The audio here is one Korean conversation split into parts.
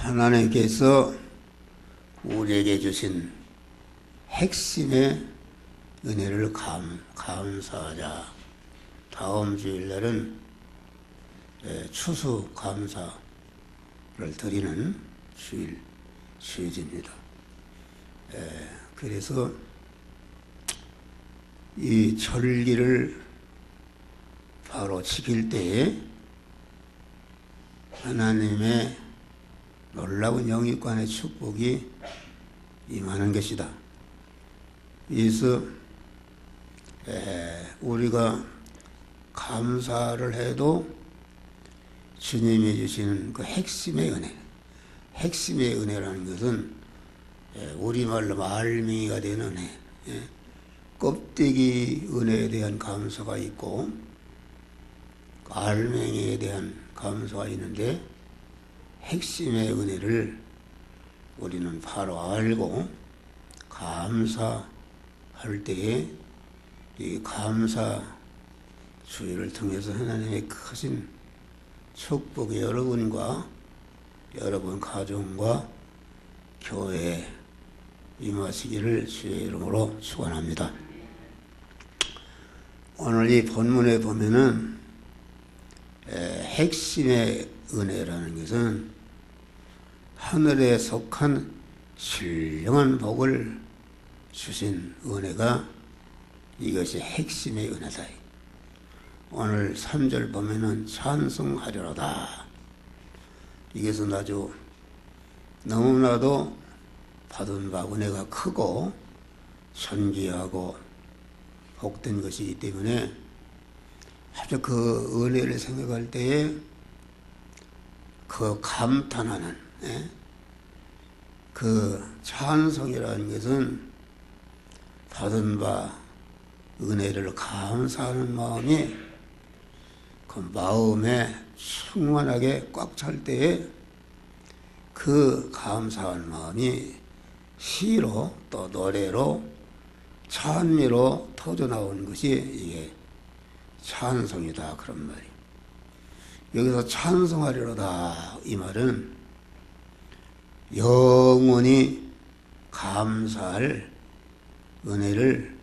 하나님께서 우리에게 주신 핵심의 은혜를 감사하자. 다음 주일날은 추수감사를 드리는 주일입니다. 그래서 이 절기를 바로 지킬 때에 하나님의 놀라운 영육간의 축복이 임하는 것이다. 그래서 우리가 감사를 해도 주님이 주시는 그 핵심의 은혜라는 것은 우리말로 말미가 되는 은혜, 껍데기 은혜에 대한 감사가 있고 알맹이에 대한 감사가 있는데, 핵심의 은혜를 우리는 바로 알고 감사할 때에 이 감사 주의를 통해서 하나님의 크신 축복이 여러분과 여러분 가정과 교회에 임하시기를 주의 이름으로 축원합니다. 오늘 이 본문에 보면은 핵심의 은혜라는 것은 하늘에 속한 신령한 복을 주신 은혜가, 이것이 핵심의 은혜다. 오늘 3절 보면은 찬송하리로다. 이것은 아주 너무나도 받은 바 은혜가 크고 존귀하고 복된 것이기 때문에 아주 그 은혜를 생각할 때에 그 감탄하는 그 찬송이라는 것은 받은 바 은혜를 감사하는 마음이 그 마음에 충만하게 꽉 찰 때에 그 감사한 마음이 시로 또 노래로 찬미로 터져나오는 것이 이게 찬송이다, 그런 말이에요. 여기서 찬송하리로다, 이 말은 영원히 감사할 은혜를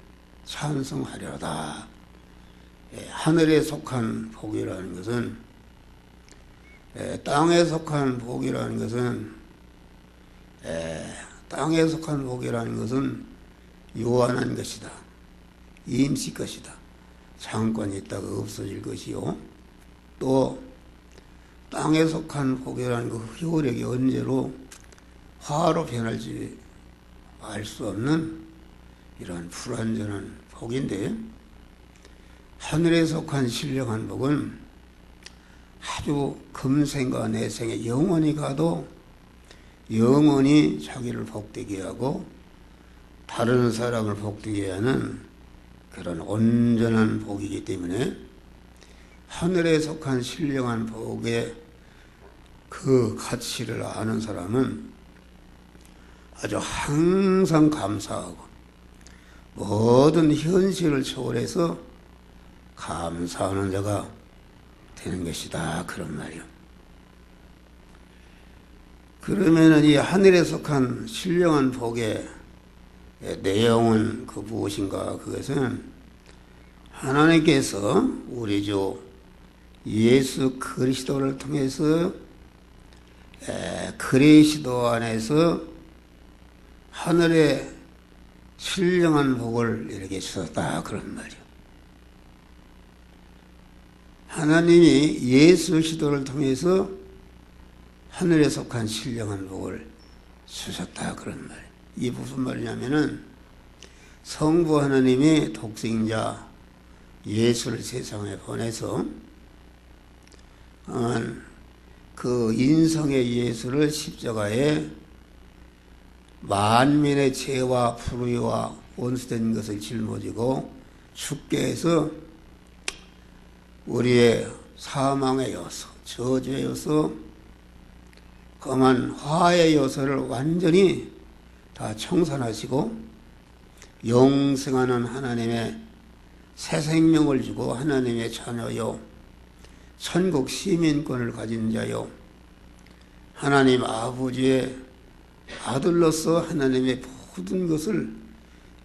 찬송하리로다. 하늘에 속한 복이라는 것은, 땅에 속한 복이라는 것은, 땅에 속한 복이라는 것은 요한한 것이다. 임시 것이다. 잠깐 있다가 없어질 것이요. 또 땅에 속한 복이라는 그 효력이 언제로 화로 변할지 알 수 없는 이러한 불완전한 복인데, 하늘에 속한 신령한 복은 아주 금생과 내생에 영원히 가도 영원히 자기를 복되게 하고 다른 사람을 복되게 하는 그런 온전한 복이기 때문에, 하늘에 속한 신령한 복의 그 가치를 아는 사람은 아주 항상 감사하고 모든 현실을 초월해서 감사하는 자가 되는 것이다, 그런 말이요. 그러면은 이 하늘에 속한 신령한 복의 내용은 그 무엇인가? 그것은 하나님께서 우리 주 예수 그리스도를 통해서 그리스도 안에서 하늘의 신령한 복을 이렇게 주셨다, 그런 말이요. 하나님이 예수 그리스도를 통해서 하늘에 속한 신령한 복을 주셨다, 그런 말이에요. 이게 무슨 말이냐면은, 성부 하나님이 독생자 예수를 세상에 보내서 그 인성의 예수를 십자가에 만민의 죄와 불의와 원수된 것을 짊어지고 죽게 해서 우리의 사망의 요소, 저주의 요소, 험한 화의 요소를 완전히 다 청산하시고 영생하는 하나님의 새 생명을 주고 하나님의 자녀요, 천국 시민권을 가진 자요, 하나님 아버지의 아들로서 하나님의 모든 것을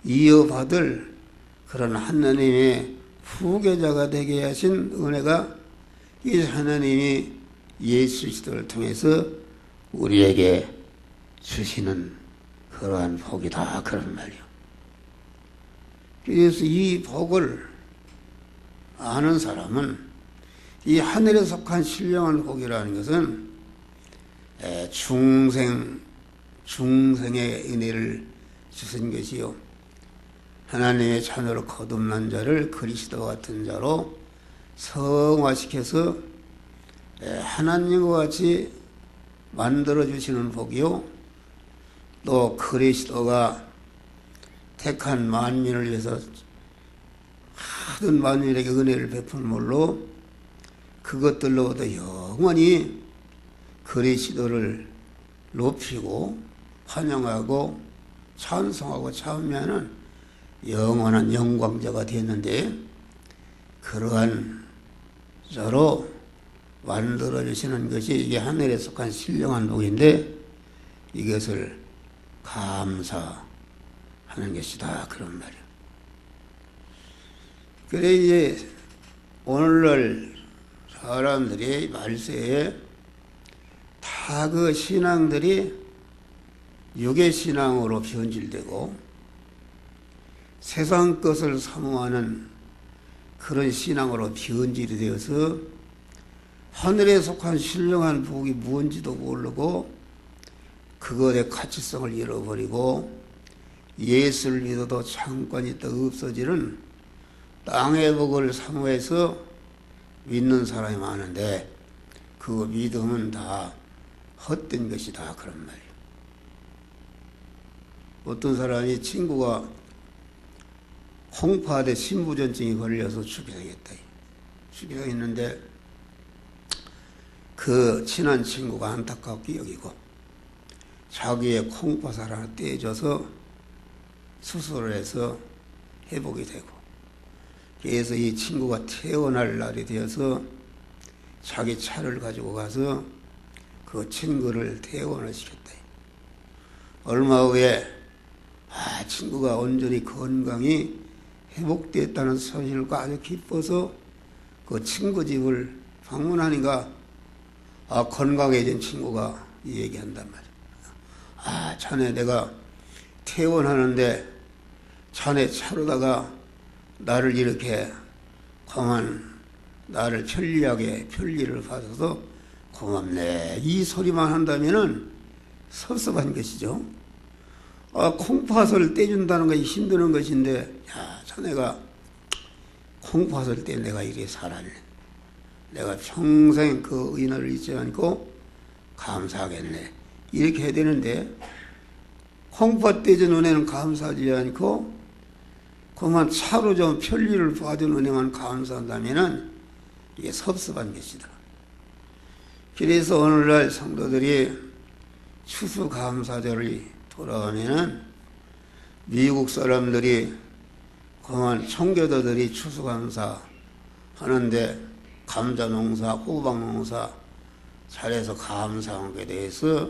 이어받을 그런 하나님의 후계자가 되게 하신 은혜가 이 하나님이 예수 그리스도를 통해서 우리에게 주시는 그러한 복이다 그런 말이요. 그래서 이 복을 아는 사람은 이 하늘에 속한 신령한 복이라는 것은 중생의 은혜를 주신 것이요. 하나님의 자녀로 거듭난 자를 그리스도 같은 자로 성화시켜서 하나님과 같이 만들어주시는 복이요. 또 그리스도가 택한 만민을 위해서 하던 만민에게 은혜를 베풀므로 그것들로부터 영원히 그리스도를 높이고 환영하고 찬송하고 찬미하는 영원한 영광자가 되었는데, 그러한 자로 만들어주시는 것이 이게 하늘에 속한 신령한 복인데, 이것을 감사하는 것이다 그런 말이에요. 그래 이제 오늘날 사람들이 말세에 다 그 신앙들이 육의 신앙으로 변질되고 세상 것을 사모하는 그런 신앙으로 변질이 되어서 하늘에 속한 신령한 복이 무엇인지도 모르고 그것의 가치성을 잃어버리고 예수를 믿어도 잠깐 있다 없어지는 땅의 복을 사모해서 믿는 사람이 많은데 그 믿음은 다 헛된 것이다 그런 말이에요. 어떤 사람이 친구가 홍파대 신부전증이 걸려서 죽게 생겼다. 죽게 생겼는데 그 친한 친구가 안타깝게 여기고 자기의 콩팥을 하나 떼줘서 수술을 해서 회복이 되고, 그래서 이 친구가 퇴원할 날이 되어서 자기 차를 가지고 가서 그 친구를 퇴원을 시켰다. 얼마 후에 친구가 온전히 건강이 회복됐다는 사실과 아주 기뻐서 그 친구 집을 방문하니까 건강해진 친구가 얘기한단 말이야. 자네 내가 퇴원하는데 자네 차로다가 나를 이렇게 나를 편리하게 편리를 받아서 고맙네. 이 소리만 한다면은 섭섭한 것이죠. 콩팥을 떼준다는 것이 힘드는 것인데, 자네가 콩팥을 떼 내가 이렇게 살았네. 내가 평생 그 은혜를 잊지 않고 감사하겠네. 이렇게 해야 되는데, 콩팥 떼준 은혜는 감사하지 않고 그만 차로 좀 편리를 받은 은혜만 감사한다면은 이게 섭섭한 것이다. 그래서 오늘날 성도들이 추수감사절이 돌아오면은 미국 사람들이 그만 청교도들이 추수감사 하는데 감자농사, 호박농사 잘해서 감사한 것에 대해서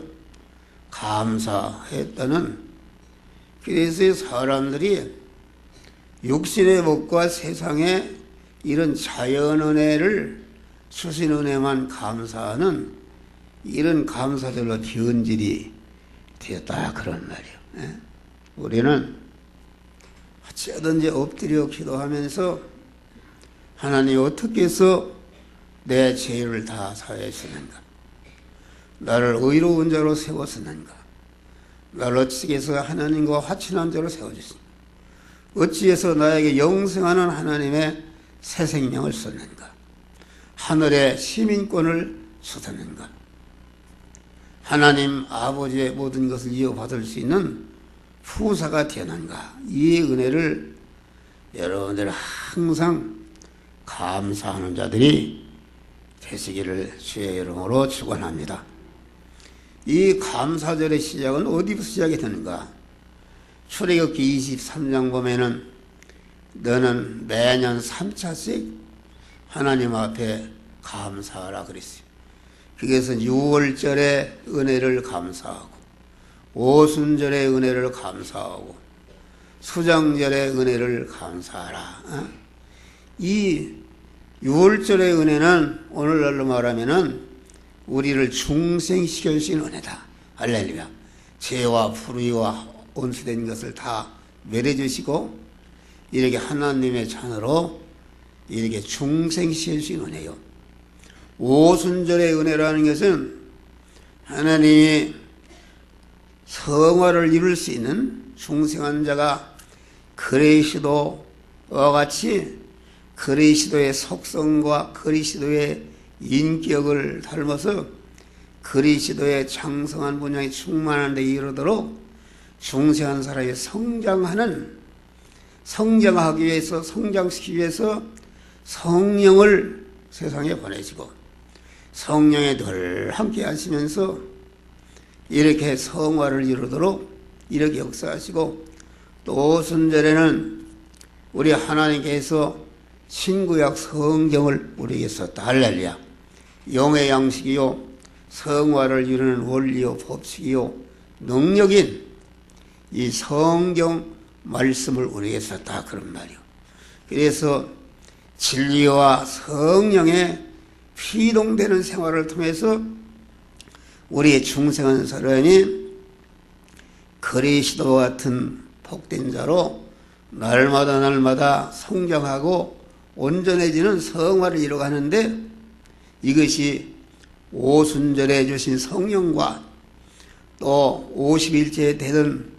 감사했다는, 그래서 사람들이 육신의 복과 세상에 이런 자연은혜를 주신 은혜만 감사하는 이런 감사절로 변질이 되었다 그런 말이에요. 우리는 어찌하든지 엎드려 기도하면서 하나님 어떻게 해서 내 죄를 다 사하였느냐, 나를 의로운 자로 세웠느냐, 나를 어찌 해서 하나님과 화친한 자로 세워주시냐, 어찌해서 나에게 영생하는 하나님의 새 생명을 썼는가, 하늘의 시민권을 주셨는가, 하나님 아버지의 모든 것을 이어받을 수 있는 후사가 되었는가, 이 은혜를 여러분들 항상 감사하는 자들이 되시기를 주의 이름으로 축원합니다. 이 감사절의 시작은 어디부터 시작이 되는가? 출애굽기 23장 보면은 너는 매년 3차씩 하나님 앞에 감사하라 그랬어요. 그것은 유월절의 은혜를 감사하고, 오순절의 은혜를 감사하고, 수장절의 은혜를 감사하라. 이 유월절의 은혜는 오늘날로 말하면은 우리를 중생시킬 수 있는 은혜다. 할렐루야. 죄와 불의와 온수된 것을 다 멸해주시고 이렇게 하나님의 자녀로 이렇게 중생시킬 수 있는 은혜요. 오순절의 은혜라는 것은 하나님이 성화를 이룰 수 있는 중생한 자가 그리스도와 같이 그리스도의 속성과 그리스도의 인격을 닮아서 그리스도의 장성한 분량이 충만한 데 이르도록 중생한 사람이 성장하기 위해서, 성장시키기 위해서 성령을 세상에 보내시고 성령에 늘 함께 하시면서 이렇게 성화를 이루도록 이렇게 역사하시고, 또 오순절에는 우리 하나님께서 신구약 성경을 우리에게 썼다. 할렐루야. 영의 양식이요 성화를 이루는 원리요 법칙이요 능력인 이 성경 말씀을 우리에게 썼다. 그런 말이요. 그래서 진리와 성령의 피동되는 생활을 통해서 우리의 중생한 사람이 그리스도와 같은 복된 자로 날마다 성장하고 온전해지는 성화를 이루어가는데, 이것이 오순절에 주신 성령과 또 50일째 되던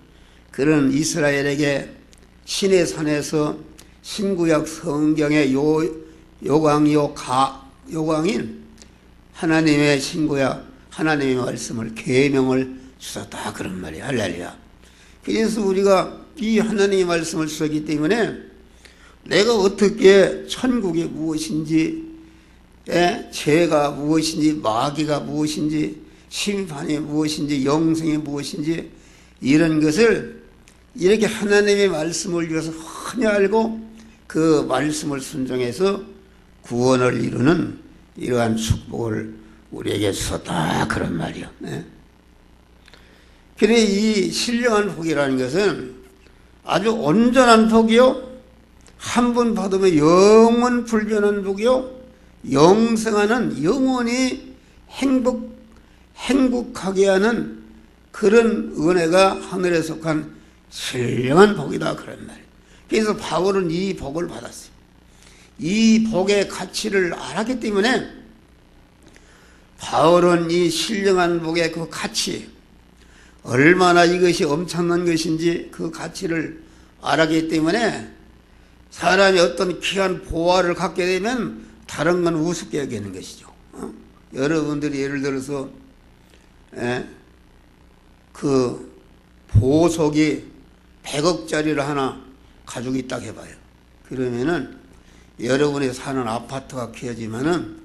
그런 이스라엘에게 신의 산에서 신구약 성경의 요강인 하나님의 신구약 하나님의 말씀을 계명을 주셨다. 그런 말이에요. 할렐루야. 그래서 우리가 이 하나님의 말씀을 주셨기 때문에 내가 어떻게 천국이 무엇인지, 죄가 무엇인지, 마귀가 무엇인지, 심판이 무엇인지, 영생이 무엇인지, 이런 것을 이렇게 하나님의 말씀을 위해서 흔히 알고 그 말씀을 순종해서 구원을 이루는 이러한 축복을 우리에게 주셨다. 그런 말이요. 네. 그래, 이 신령한 복이라는 것은 아주 온전한 복이요, 한 번 받으면 영원 불변한 복이요, 영생하는 영원히 행복하게 하는 그런 은혜가 하늘에 속한 신령한 복이다. 그런 말이에요. 그래서 바울은 이 복을 받았어요. 이 복의 가치를 알았기 때문에 바울은 이 신령한 복의 그 가치, 얼마나 이것이 엄청난 것인지 그 가치를 알았기 때문에 사람이 어떤 귀한 보화를 갖게 되면 다른 건 우습게 여기는 것이죠. 여러분들이 예를 들어서 그 보석이 100억짜리를 하나 가지고 있다고 해봐요. 그러면은 여러분이 사는 아파트가 귀하지만은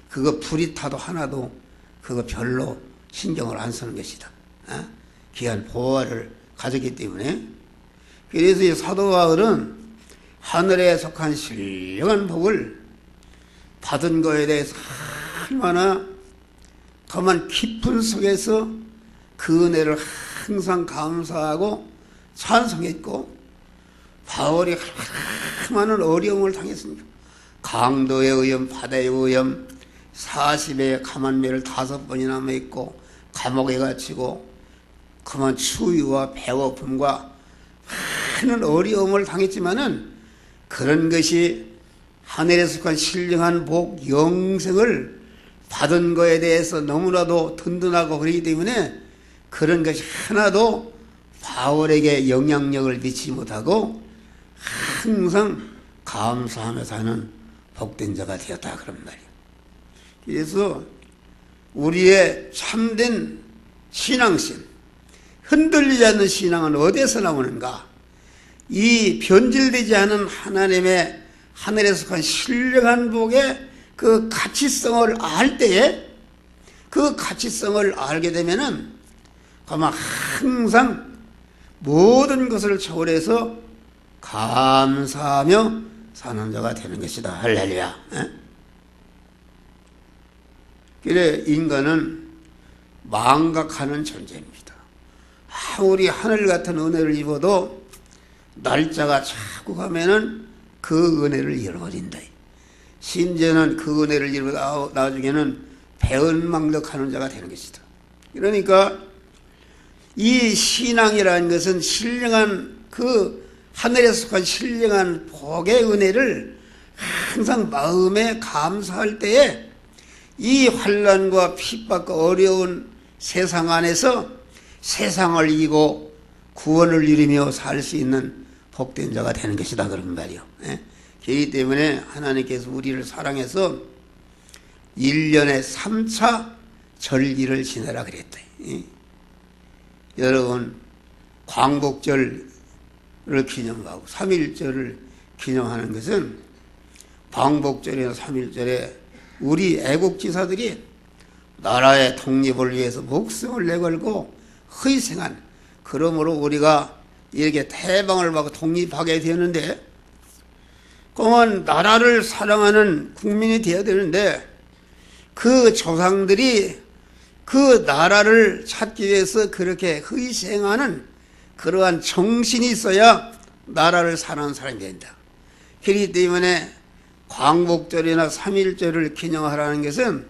그거 불이 타도 하나도 그거 별로 신경을 안 쓰는 것이다. 귀한 보화를 가졌기 때문에. 그래서 이 사도 바울은 하늘에 속한 신령한 복을 받은 거에 대해서 얼마나 더만 깊은 속에서 그 은혜를 항상 감사하고 찬송했고, 바울이 많은 어려움을 당했습니다. 강도의 위험, 바다의 위험, 40의 가만매를 5번이나 맺고 감옥에 갇히고 그만 추위와 배고픔과 많은 어려움을 당했지만은 그런 것이 하늘에 속한 신령한 복, 영생을 받은 거에 대해서 너무나도 든든하고 그러기 때문에 그런 것이 하나도 바울에게 영향력을 미치지 못하고 항상 감사하며 사는 복된 자가 되었다. 그런 말이에요. 그래서 우리의 참된 신앙심, 흔들리지 않는 신앙은 어디에서 나오는가? 이 변질되지 않은 하나님의 하늘에 속한 신령한 복의 그 가치성을 알 때에, 그 가치성을 알게 되면은 아마 항상 모든 것을 초월해서 감사하며 사는 자가 되는 것이다. 할렐루야. 그래 인간은 망각하는 존재입니다. 아무리 하늘 같은 은혜를 입어도 날짜가 자꾸 가면은 그 은혜를 잃어버린다. 심지어는 그 은혜를 잃어 나중에는 배은망덕하는 자가 되는 것이다. 그러니까 이 신앙이라는 것은 신령한 그 하늘에 속한 신령한 복의 은혜를 항상 마음에 감사할 때에 이 환난과 핍박과 어려운 세상 안에서 세상을 이기고 구원을 이루며 살 수 있는 복된 자가 되는 것이다 그런 말이요. 그렇기 때문에 하나님께서 우리를 사랑해서 1년에 3차 절기를 지내라 그랬다. 여러분 광복절을 기념하고 3.1절을 기념하는 것은 광복절이나 3.1절에 우리 애국지사들이 나라의 독립을 위해서 목숨을 내걸고 희생한, 그러므로 우리가 이렇게 태방을 받고 독립하게 되는데, 그러면 나라를 사랑하는 국민이 되어야 되는데 그 조상들이 그 나라를 찾기 위해서 그렇게 희생하는 그러한 정신이 있어야 나라를 사랑하는 사람이 된다. 그렇기 때문에 광복절이나 3.1절을 기념하라는 것은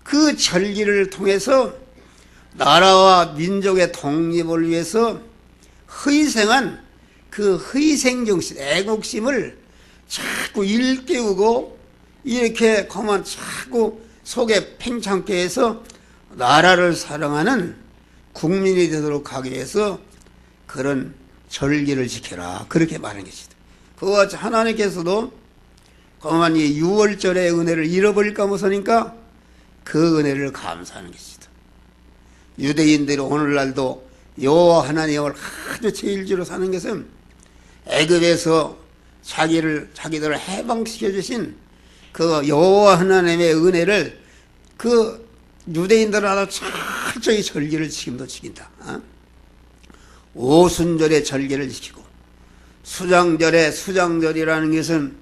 그 절기를 통해서 나라와 민족의 독립을 위해서 희생한 그 희생정신, 애국심을 자꾸 일깨우고 이렇게 그만 자꾸 속에 팽창케 해서 나라를 사랑하는 국민이 되도록 하기 위해서 그런 절기를 지켜라, 그렇게 말하는 것이다. 그와 같이 하나님께서도 그만 이 6월절의 은혜를 잃어버릴까 무서니까 그 은혜를 감사하는 것이다. 유대인들이 오늘날도 여호와 하나님을 아주 제일주로 사는 것은 애굽에서 자기들을 해방시켜 주신 그 여호와 하나님의 은혜를 그 유대인들은 아주 철저히 절기를 지금도 지킨다. 오순절에 절기를 지키고 수장절에, 수장절이라는 것은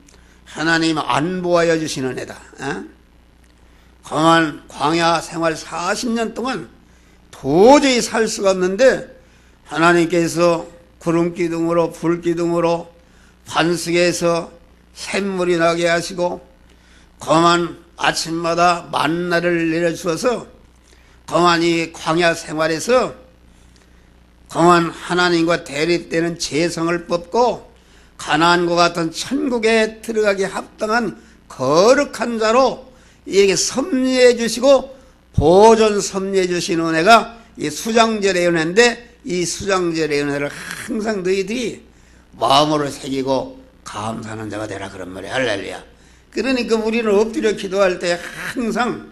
하나님 안보하여 주시는 애다. 가만 광야 생활 40년 동안 도저히 살 수가 없는데 하나님께서 구름기둥으로 불기둥으로 반석에서 샘물이 나게 하시고 거만 아침마다 만나를 내려주어서 거만 이 광야 생활에서 거만 하나님과 대립되는 재성을 뽑고 가나안과 같은 천국에 들어가기 합당한 거룩한 자로 이에게 섭리해 주시고 보존 섭리해 주신 은혜가 이 수장절의 은혜인데, 이 수장절의 은혜를 항상 너희들이 마음으로 새기고 감사하는 자가 되라 그런 말이야. 할렐루야. 그러니까 우리는 엎드려 기도할 때 항상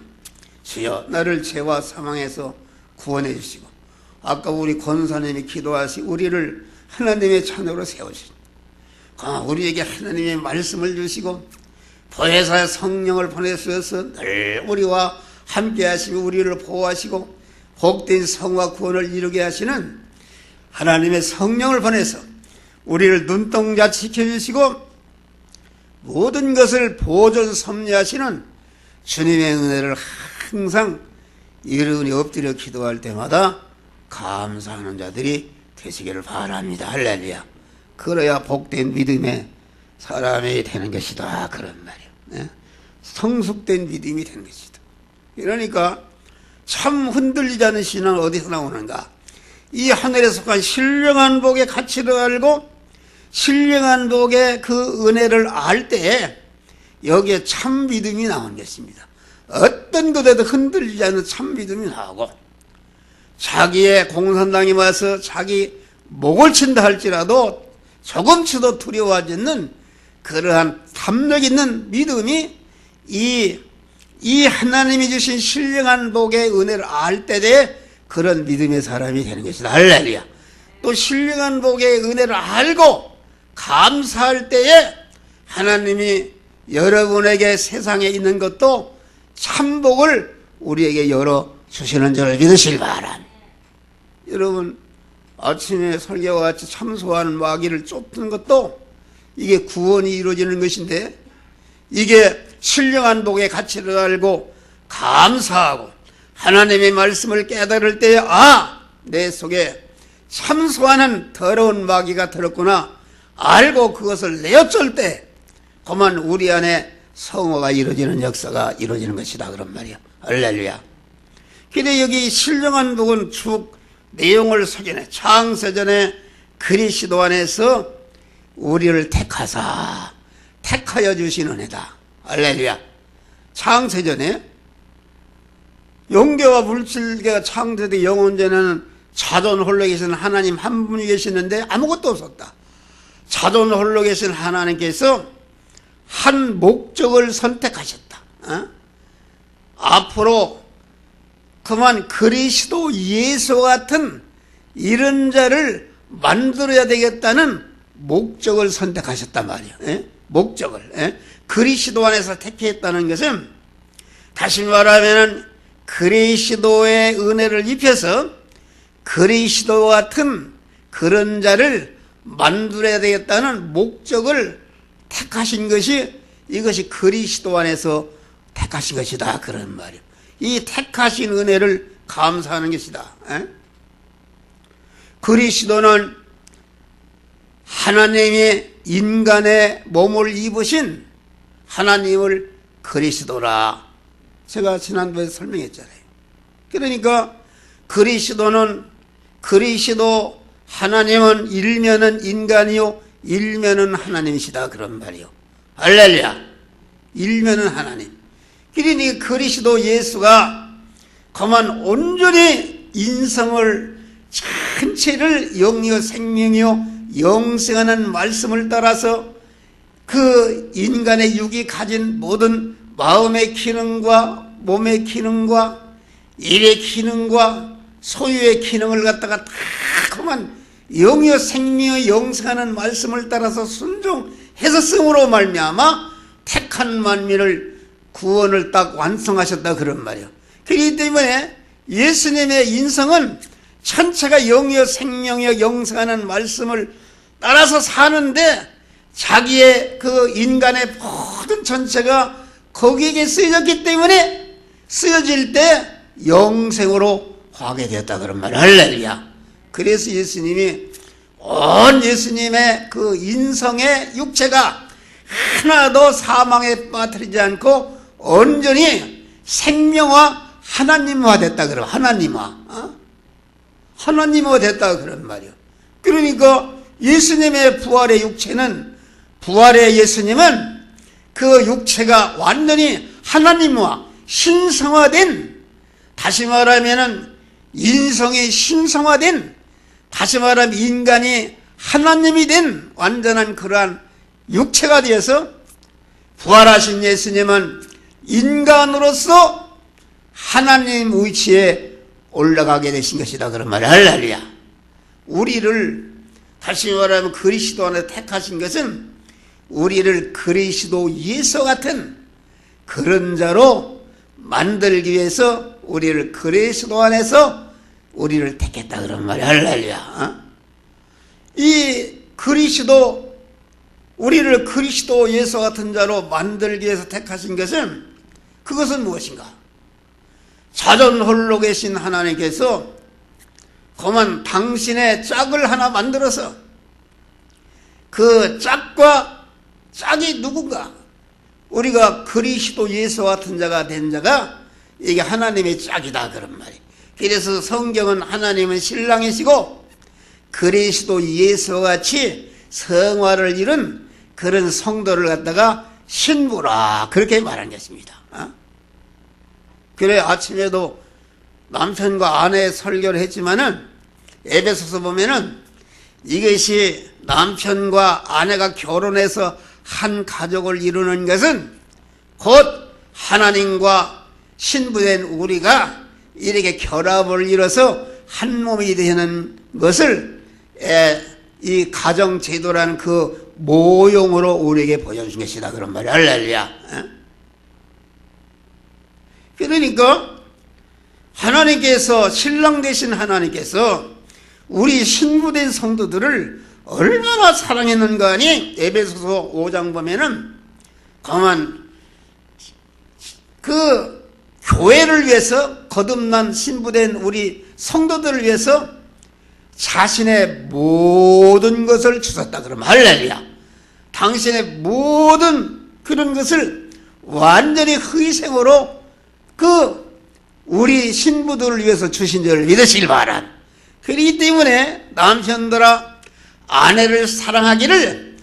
주여 나를 죄와 사망에서 구원해 주시고, 아까 우리 권사님이 기도하시 우리를 하나님의 자녀로 세우시고 우리에게 하나님의 말씀을 주시고 보혜사 성령을 보내주셔서 늘 우리와 함께 하시고 우리를 보호하시고 복된 성과 구원을 이루게 하시는 하나님의 성령을 보내서 우리를 눈동자 지켜주시고 모든 것을 보존 섭리하시는 주님의 은혜를 항상 이르니 엎드려 기도할 때마다 감사하는 자들이 되시기를 바랍니다. 할렐루야. 그래야 복된 믿음의 사람이 되는 것이다 그런 말이에요. 성숙된 믿음이 되는 것이다. 그러니까 참 흔들리지 않는 신앙은 어디서 나오는가? 이 하늘에 속한 신령한 복의 가치를 알고 신령한 복의 그 은혜를 알 때에 여기에 참 믿음이 나오는 것입니다. 어떤 것에도 흔들리지 않는 참 믿음이 나오고, 자기의 공산당이 와서 자기 목을 친다 할지라도 조금치도 두려워하지 않는 그러한 탐욕 있는 믿음이 이 하나님이 주신 신령한 복의 은혜를 알 때에 그런 믿음의 사람이 되는 것이다. 할렐루야. 또 신령한 복의 은혜를 알고 감사할 때에 하나님이 여러분에게 세상에 있는 것도 참복을 우리에게 열어주시는 줄을 믿으시기 바랍니다. 여러분 아침에 설교와 같이 참소하는 마귀를 쫓는 것도 이게 구원이 이루어지는 것인데, 이게 신령한 복의 가치를 알고 감사하고 하나님의 말씀을 깨달을 때에 내 속에 참소하는 더러운 마귀가 들었구나 알고 그것을 내어쩔 때 그만 우리 안에 성화가 이루어지는 역사가 이루어지는 것이다 그런 말이야. 할렐루야. 근데 여기 신령한 복은 쭉 내용을 소개해. 창세전에 그리스도 안에서 우리를 택하여 주신 은혜다. 할렐루야. 창세전에 영계와 물질계가 창세되 영원전에는 자존 홀로 계신 하나님 한 분이 계시는데 아무것도 없었다. 자존 홀로 계신 하나님께서 한 목적을 선택하셨다. 앞으로 그만 그리스도 예수 같은 이런 자를 만들어야 되겠다는 목적을 선택하셨단 말이에요. 목적을. 그리스도 안에서 택했다는 것은 다시 말하면 그리스도의 은혜를 입혀서 그리스도 같은 그런 자를 만들어야 되겠다는 목적을 택하신 것이 이것이 그리스도 안에서 택하신 것이다 그런 말이에요. 이 택하신 은혜를 감사하는 것이다. 그리스도는 하나님의 인간의 몸을 입으신 하나님을 그리스도라 제가 지난번에 설명했잖아요. 그러니까 그리스도는 그리스도 하나님은 일면은 인간이요 일면은 하나님이시다 그런 말이요. 할렐루야. 일면은 하나님. 그러니 그리스도 예수가 그만 온전히 인성을 전체를 영이요 생명이요 영생하는 말씀을 따라서 그 인간의 육이 가진 모든 마음의 기능과 몸의 기능과 일의 기능과 소유의 기능을 갖다가 다 그만 영이요 생명이요 영생하는 말씀을 따라서 순종해서 쓰므로 말미암아 택한 만민을 구원을 딱 완성하셨다 그런 말이에요. 그렇기 때문에 예수님의 인성은 전체가 영이요 생명이요 영생하는 말씀을 따라서 사는데 자기의 그 인간의 모든 전체가 거기에 쓰여졌기 때문에 쓰여질 때 영생으로 화게 되었다 그런 말이에요. 할렐루야. 그래서 예수님이 온 예수님의 그 인성의 육체가 하나도 사망에 빠뜨리지 않고 온전히 생명화 하나님화 됐다 그러면 하나님화 됐다 그런 말이에요. 그러니까 예수님의 부활의 육체는 부활의 예수님은 그 육체가 완전히 하나님화 신성화된 다시 말하면은 인성이 신성화된 다시 말하면 인간이 하나님이 된 완전한 그러한 육체가 되어서 부활하신 예수님은 인간으로서 하나님 위치에 올라가게 되신 것이다 그런 말이야. 할렐루야. 우리를 다시 말하면 그리스도 안에 택하신 것은 우리를 그리스도 예수 같은 그런 자로 만들기 위해서 우리를 그리스도 안에서 우리를 택했다 그런 말이야. 할렐루야. 이 그리스도 우리를 그리스도 예수 같은 자로 만들기 위해서 택하신 것은 그것은 무엇인가? 자존 홀로 계신 하나님께서 그만 당신의 짝을 하나 만들어서 그 짝과 짝이 누군가? 우리가 그리스도 예수 같은 자가 된 자가 이게 하나님의 짝이다 그런 말이에요. 그래서 성경은 하나님은 신랑이시고 그리스도 예수와 같이 성화를 이룬 그런 성도를 갖다가 신부라 그렇게 말한 것입니다. 그래 아침에도 남편과 아내 설교를 했지만은 에베소서 보면은 이것이 남편과 아내가 결혼해서 한 가족을 이루는 것은 곧 하나님과 신부된 우리가 이렇게 결합을 이뤄서 한 몸이 되는 것을 이 가정제도라는 그 모형으로 우리에게 보여준 것이다 그런 말이야. 할렐루야. 그러니까 하나님께서 신랑 되신 하나님께서 우리 신부된 성도들을 얼마나 사랑했는가 하니 에베소서 5장 보면은 가만 그 교회를 위해서 거듭난 신부된 우리 성도들을 위해서 자신의 모든 것을 주셨다 그러면 할렐루야. 당신의 모든 그런 것을 완전히 희생으로 우리 신부들을 위해서 주신 줄 믿으시길 바란. 그렇기 때문에 남편들아 아내를 사랑하기를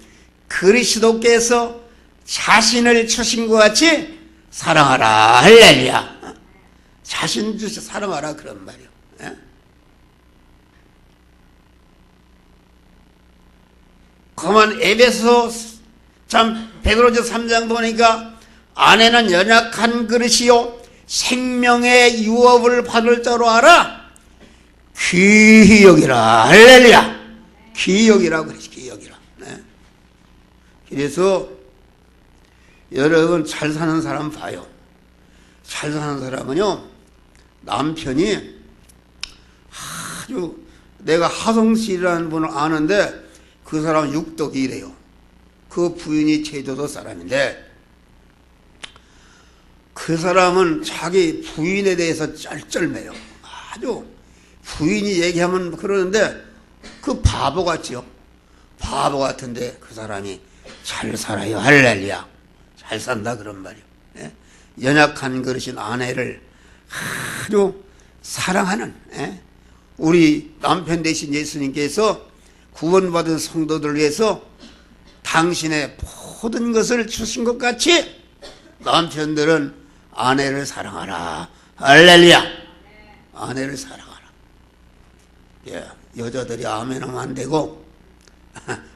그리스도께서 자신을 주신 것 같이 사랑하라. 할렐루야. 자신 주시 사랑하라 그런 말이요. 그만 에베소 베드로전 3장 보니까 아내는 연약한 그릇이요 생명의 유업을 받을 자로 알아. 귀히 여기라. 할렐루야. 귀히 여기라 그러지. 귀히 여기라. 그래서 여러분 잘 사는 사람 봐요. 잘 사는 사람은요 남편이 아주 내가 하성씨라는 분을 아는데 그 사람은 육덕이래요. 그 부인이 제주도 사람인데 그 사람은 자기 부인에 대해서 쩔쩔매요. 아주 부인이 얘기하면 그러는데 그 바보 같지요. 바보 같은데 그 사람이 잘 살아요. 할렐루야. 잘 산다 그런 말이요. 연약한 그릇인 아내를 아주 사랑하는 우리 남편 대신 예수님께서 구원받은 성도들을 위해서 당신의 모든 것을 주신 것 같이 남편들은 아내를 사랑하라. 할렐루야. 아내를 사랑하라. 여자들이 아멘하면 안 되고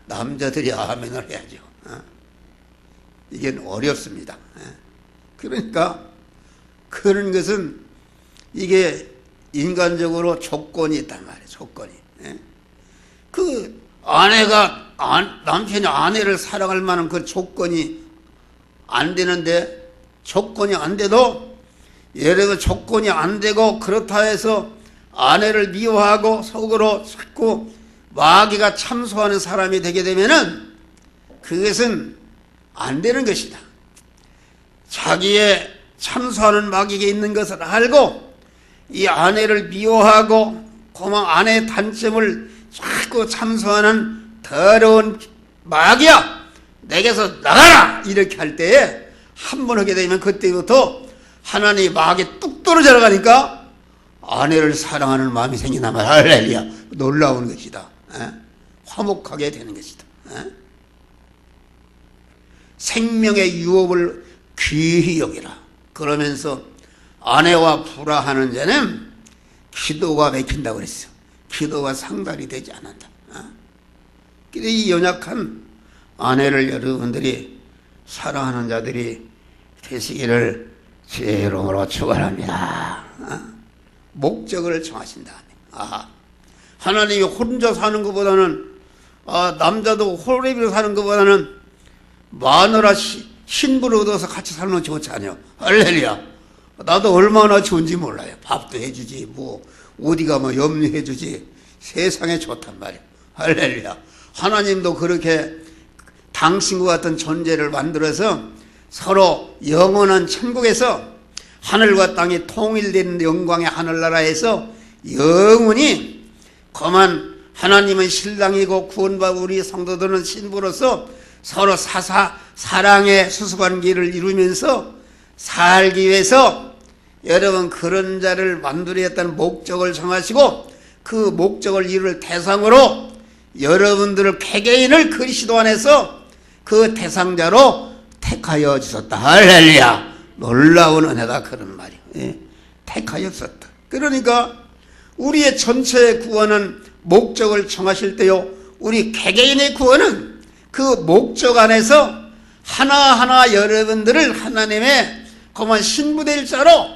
남자들이 아멘을 해야죠. 이게 어렵습니다. 그러니까 그런 것은 이게 인간적으로 조건이 있단 말이에요. 조건이. 그 아내가 남편이 아내를 사랑할 만한 그 조건이 안 되는데 조건이 안 돼도 예를 들어 조건이 안 되고 그렇다 해서 아내를 미워하고 속으로 자꾸 마귀가 참소하는 사람이 되게 되면은 그것은 안 되는 것이다. 자기의 참소하는 마귀가 있는 것을 알고 이 아내를 미워하고 고만 아내의 단점을 자꾸 참소하는 더러운 마귀야 내게서 나가라 이렇게 할 때에 한 번 하게 되면 그때부터 하나님의 마귀에 뚝 떨어져 나가니까 아내를 사랑하는 마음이 생긴단 말이야. 할렐루야. 놀라운 것이다. 화목하게 되는 것이다. 생명의 유업을 귀히 여기라. 그러면서 아내와 불화하는 자는 기도가 막힌다고 그랬어. 기도가 상달이 되지 않는다. 그래서 이 연약한 아내를 여러분들이 사랑하는 자들이 되시기를 주의 이름으로 축원합니다. 목적을 정하신다. 하나님이 혼자 사는 것보다는 남자도 홀레비로 사는 것보다는 마누라 신부를 얻어서 같이 살는 건 좋지 않아요. 할렐루야. 나도 얼마나 좋은지 몰라요. 밥도 해주지 뭐 어디 가면 염려해주지. 세상에 좋단 말이에요. 할렐루야. 하나님도 그렇게 당신과 같은 존재를 만들어서 서로 영원한 천국에서 하늘과 땅이 통일된 영광의 하늘나라에서 영원히 그만 하나님은 신랑이고 구원받은 우리 성도들은 신부로서 서로 사랑의 수수관계를 이루면서 살기 위해서 여러분 그런 자를 만들어야겠다는 목적을 정하시고 그 목적을 이룰 대상으로 여러분들을 개개인을 그리스도 안에서 그 대상자로 택하여 주셨다. 할렐루야. 놀라운 은혜다 그런 말이에요. 택하여 주셨다. 그러니까 우리의 전체의 구원은 목적을 정하실 때요 우리 개개인의 구원은 그 목적 안에서 하나하나 여러분들을 하나님의 거만 신부될 자로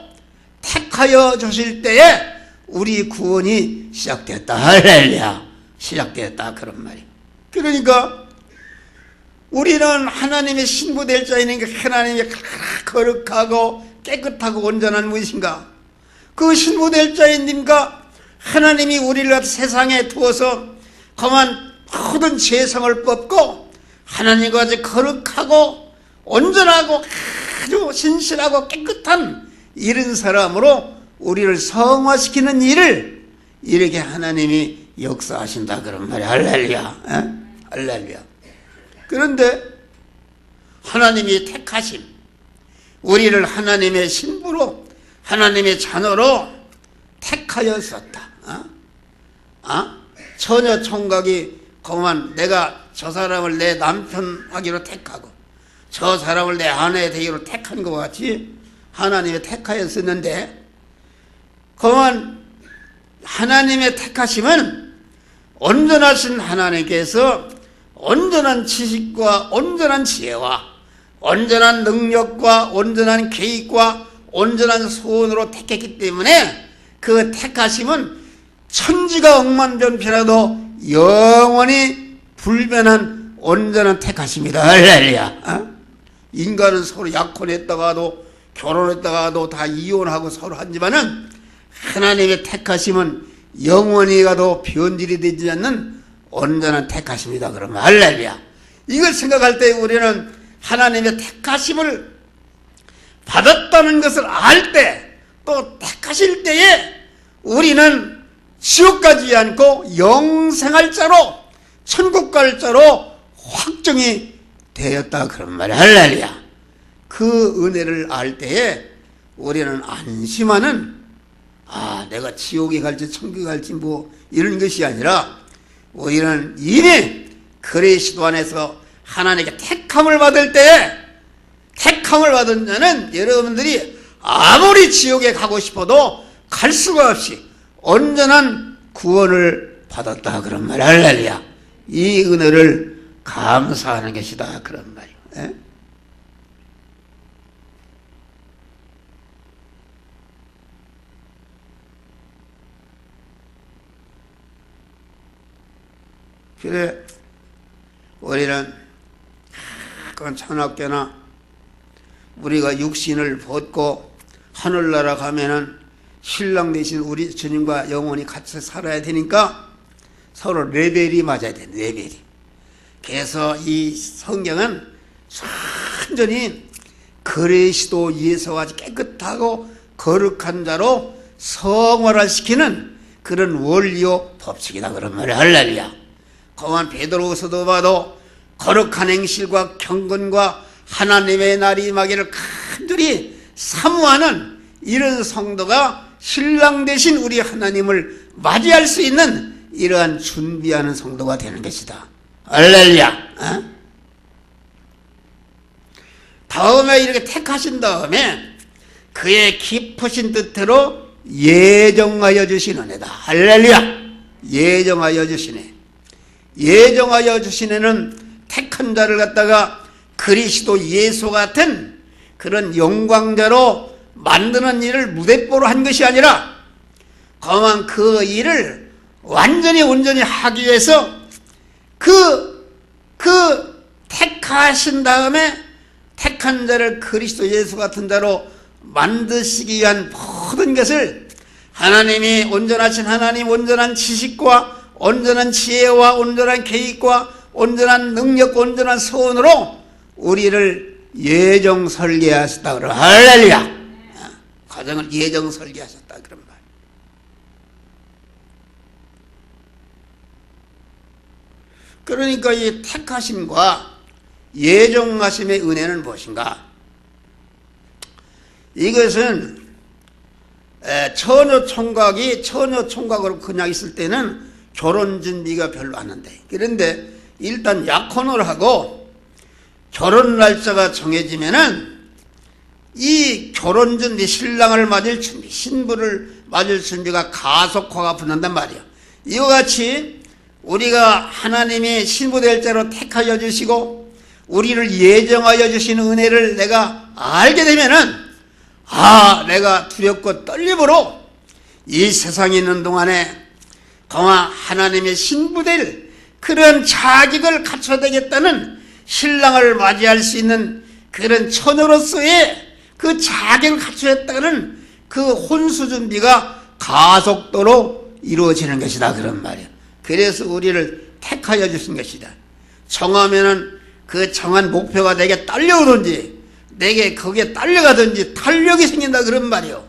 택하여 주실 때에 우리 구원이 시작됐다. 할렐루야. 시작됐다 그런 말이에요. 그러니까 우리는 하나님의 신부될 자이니까 하나님의 거룩하고 깨끗하고 온전한 무엇인가 그 신부될 자이니까 하나님이 우리를 세상에 두어서 그만 모든 죄성을 뽑고 하나님과 아주 거룩하고 온전하고 아주 신실하고 깨끗한 이런 사람으로 우리를 성화시키는 일을 이렇게 하나님이 역사하신다 그런 말이야. 할렐루야. 에? 할렐루야. 그런데 하나님이 택하심, 우리를 하나님의 신부로 하나님의 자녀로 택하였었다. 처녀 총각이 그만 내가 저 사람을 내 남편 하기로 택하고 저 사람을 내 아내 되기로 택한 것 같이 하나님의 택하였었는데, 그만 하나님의 택하심은 온전하신 하나님께서 온전한 지식과 온전한 지혜와 온전한 능력과 온전한 계획과 온전한 소원으로 택했기 때문에 그 택하심은 천지가 억만변피라도 영원히 불변한 온전한 택하심이다. 할렐루야. 인간은 서로 약혼했다가도 결혼했다가도 다 이혼하고 서로 하지만은 하나님의 택하심은 영원히 가도 변질이 되지 않는 온전한 택하심이다. 그러면 할렐루야. 이걸 생각할 때 우리는 하나님의 택하심을 받았다는 것을 알 때, 또 택하실 때에 우리는 지옥 가지 않고 영생할 자로, 천국 갈 자로 확정이 되었다 그런 말이야. 할렐루야. 그 은혜를 알 때에 우리는 안심하는, 내가 지옥에 갈지 천국에 갈지 뭐 이런 것이 아니라 우리는 이미 그리스도 안에서 하나님께 택함을 받을 때에, 택함을 받은 자는 여러분들이 아무리 지옥에 가고 싶어도 갈 수가 없이 온전한 구원을 받았다 그런 말이야. 할렐루야. 이 은혜를 감사하는 것이다 그런 말이야. 그래 우리는 그건 천학교나 우리가 육신을 벗고 하늘나라 가면은 신랑 대신 우리 주님과 영원히 같이 살아야 되니까 서로 레벨이 맞아야 돼. 레벨이. 그래서 이 성경은 완전히 그리스도 예수와 깨끗하고 거룩한 자로 성화시키는 그런 원리요 법칙이다 그런 말이야. 할렐루야. 그만 베드로서도 봐도 거룩한 행실과 경건과 하나님의 날이 임하기를 간절히 사모하는 이런 성도가 신랑 되신 우리 하나님을 맞이할 수 있는 이러한 준비하는 성도가 되는 것이다. 할렐루야. 다음에 이렇게 택하신 다음에 그의 깊으신 뜻대로 예정하여 주신 은혜다. 할렐루야. 예정하여 주시네. 예정하여 주시네는 택한 자를 갖다가 그리스도 예수 같은 그런 영광자로 만드는 일을 무대뽀로 한 것이 아니라 그만 그 일을 완전히 온전히 하기 위해서 그 택하신 다음에 택한 자를 그리스도 예수 같은 자로 만드시기 위한 모든 것을 하나님이 온전하신 하나님 온전한 지식과 온전한 지혜와 온전한 계획과 온전한 능력, 온전한 소원으로 우리를 예정 설계하셨다 그러. 할렐루야. 가정을 예정 설계하셨다 그런 말. 그러니까 이 택하심과 예정하심의 은혜는 무엇인가? 이것은 처녀 총각으로 그냥 있을 때는 결혼 준비가 별로 안 한대. 그런데 일단 약혼을 하고 결혼 날짜가 정해지면은 이 결혼 준비, 신랑을 맞을 준비, 신부를 맞을 준비가 가속화가 붙는단 말이야. 이와 같이 우리가 하나님이 신부 될 자로 택하여 주시고 우리를 예정하여 주시는 은혜를 내가 알게 되면은 내가 두렵고 떨림으로 이 세상에 있는 동안에 하나님의 신부 될 그런 자격을 갖춰야 되겠다는 신랑을 맞이할 수 있는 그런 처녀로서의 그 자격을 갖추었다는 그 혼수 준비가 가속도로 이루어지는 것이다 그런 말이야. 그래서 우리를 택하여 주신 것이다. 정하면은 그 정한 목표가 내게 딸려오든지 내게 거기에 딸려가든지 탄력이 생긴다 그런 말이요.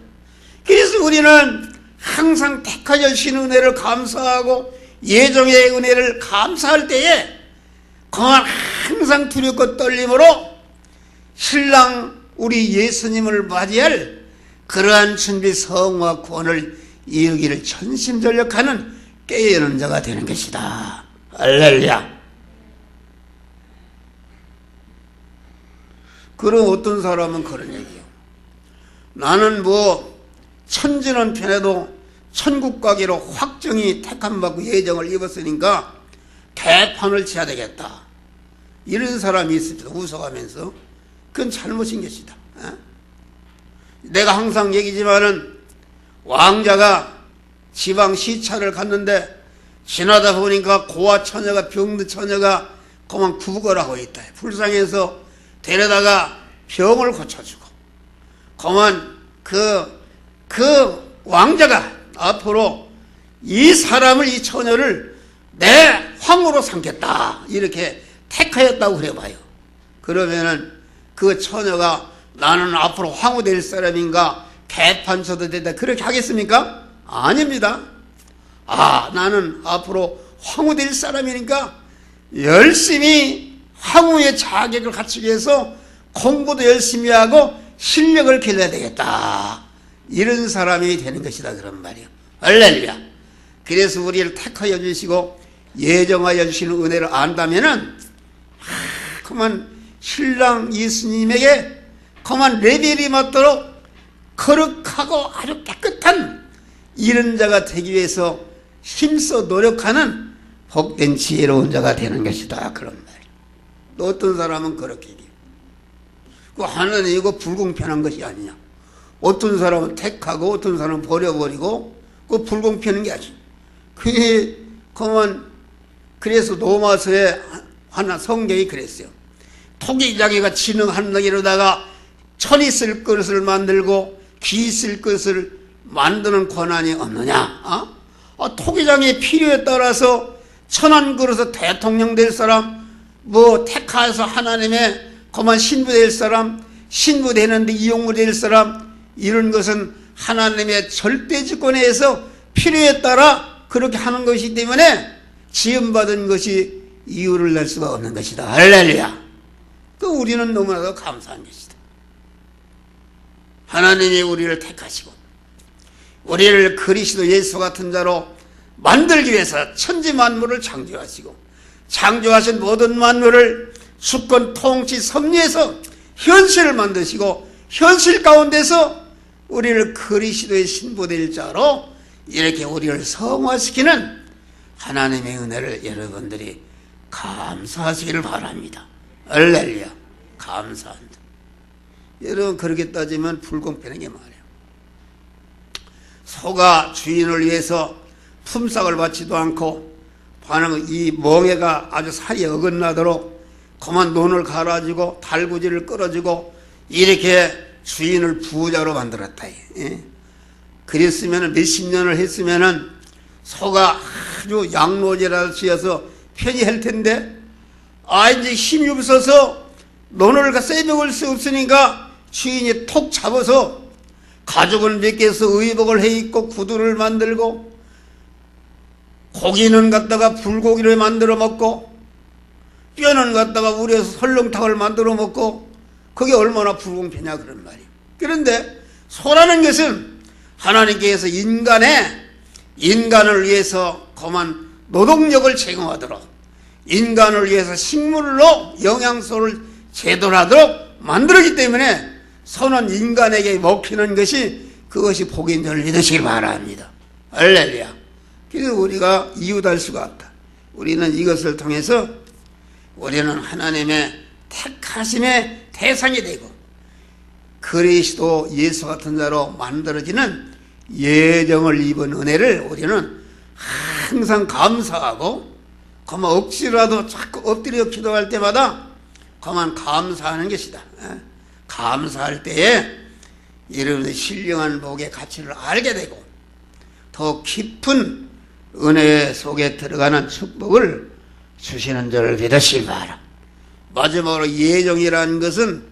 그래서 우리는 항상 택하여 주신 은혜를 감사하고 예정의 은혜를 감사할 때에 그만 항상 두렵고 떨림으로 신랑 우리 예수님을 맞이할 그러한 준비 성과 구원을 이루기를 전심전력하는 깨어있는 자가 되는 것이다. 할렐루야. 그럼 어떤 사람은 그런 얘기요. 나는 천지는 편해도 천국 가기로 확정이 택함받고 예정을 입었으니까 개판을 쳐야 되겠다. 이런 사람이 있습니다. 웃어가면서. 그건 잘못인 것이다. 내가 항상 얘기지만은 왕자가 지방 시차를 갔는데 지나다 보니까 고아 처녀가 병든 처녀가 그만 구걸하고 있다. 불쌍해서 데려다가 병을 고쳐주고 그만 그 왕자가 앞으로 이 사람을 이 처녀를 내 황후로 삼겠다 이렇게 택하였다고 그래봐요. 그러면은 그 처녀가 나는 앞으로 황후 될 사람인가 개판 쳐도 된다 그렇게 하겠습니까? 아닙니다. 나는 앞으로 황후 될 사람이니까 열심히 황후의 자격을 갖추기 위해서 공부도 열심히 하고 실력을 길러야 되겠다. 이런 사람이 되는 것이다 그런 말이에요. 할렐루야. 그래서 우리를 택하여 주시고 예정하여 주시는 은혜를 안다면은 그만 신랑 예수님에게 그만 레벨이 맞도록 거룩하고 아주 깨끗한 이런 자가 되기 위해서 힘써 노력하는 복된 지혜로운 자가 되는 것이다 그런 말이에요. 또 어떤 사람은 그렇게 얘기해요. 그 하나는 이거 불공평한 것이 아니냐. 어떤 사람은 택하고 어떤 사람은 버려버리고 그 불공평한 게 아니지. 그게 그만 그래서 로마서에 하나 성경이 그랬어요. 토기장애가 지능한다기로다가 천이 쓸 것을 만들고 귀 쓸 것을 만드는 권한이 없느냐? 토기장애 필요에 따라서 천한 그릇에서 대통령 될 사람, 택하여서 하나님의 그만 신부 될 사람, 신부 되는데 이용무 될 사람, 이런 것은 하나님의 절대주권에서 필요에 따라 그렇게 하는 것이기 때문에 지음받은 것이 이유를 낼 수가 없는 것이다. 할렐루야. 우리는 너무나도 감사한 것이다. 하나님이 우리를 택하시고 우리를 그리스도 예수 같은 자로 만들기 위해서 천지 만물을 창조하시고 창조하신 모든 만물을 주권 통치 섭리해서 현실을 만드시고 현실 가운데서 우리를 그리스도의 신부될 자로 이렇게 우리를 성화시키는 하나님의 은혜를 여러분들이 감사하시기를 바랍니다. 할렐루야. 감사합니다. 여러분 그렇게 따지면 불공평한 게 말이에요. 소가 주인을 위해서 품삯을 받지도 않고 반응 이 멍에가 아주 살이 어긋나도록 그만 논을 갈아주고 달구지를 끌어주고 이렇게 주인을 부자로 만들었다. 그랬으면 몇십 년을 했으면은 소가 아주 양로지라도 지어서 편히 할 텐데 이제 힘이 없어서 논을 세벽을 수 없으니까 주인이 톡 잡아서 가죽을 몇 개서 의복을 해 입고 구두를 만들고 고기는 갖다가 불고기를 만들어 먹고 뼈는 갖다가 우려서 설렁탕을 만들어 먹고 그게 얼마나 불공평하냐 그런 말이에요. 그런데 소라는 것은 하나님께서 인간을 위해서 그만 노동력을 제공하도록 인간을 위해서 식물로 영양소를 제도하도록 만들었기 때문에 소는 인간에게 먹히는 것이 그것이 복인 줄 믿으시길 바랍니다. 할렐루야. 그래서 우리가 이웃할 수가 없다. 우리는 이것을 통해서 우리는 하나님의 택하심의 대상이 되고 그리스도 예수 같은 자로 만들어지는 예정을 입은 은혜를 우리는 항상 감사하고 그만 억지라도 자꾸 엎드려 기도할 때마다 그만 감사하는 것이다. 감사할 때에 여러분의 신령한 복의 가치를 알게 되고 더 깊은 은혜 속에 들어가는 축복을 주시는 줄 믿으시기 바랍니다. 마지막으로 예정이라는 것은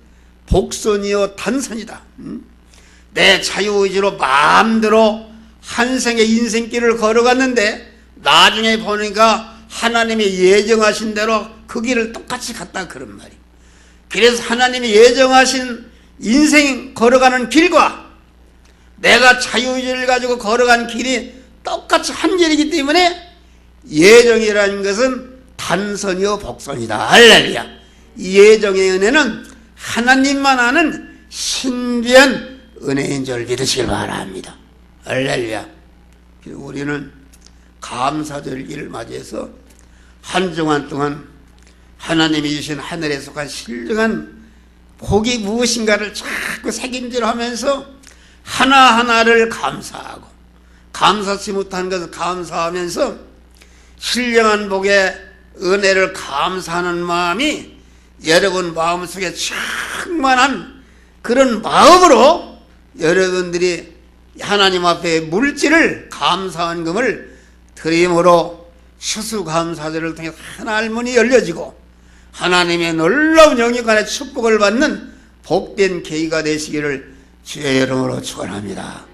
복선이요 단선이다. 내 자유의지로 마음대로 한 생의 인생길을 걸어갔는데 나중에 보니까 하나님이 예정하신 대로 그 길을 똑같이 갔다 그런 말이에요. 그래서 하나님이 예정하신 인생 걸어가는 길과 내가 자유의지를 가지고 걸어간 길이 똑같이 한 길이기 때문에 예정이라는 것은 단선이요 복선이다. 할렐루야. 이 예정의 은혜는 하나님만 아는 신비한 은혜인 줄 믿으시길 바랍니다. 할렐루야. 우리는 감사절기를 맞이해서 한 주간 동안 하나님이 주신 하늘에 속한 신령한 복이 무엇인가를 자꾸 새김질하면서 하나하나를 감사하고 감사치 못한 것을 감사하면서 신령한 복의 은혜를 감사하는 마음이 여러분 마음속에 충만한 그런 마음으로 여러분들이 하나님 앞에 물질을 감사한금을 드림으로 추수감사절을 통해 하나님 문이 열려지고 하나님의 놀라운 영육간의 축복을 받는 복된 계기가 되시기를 주의 이름으로 축원합니다.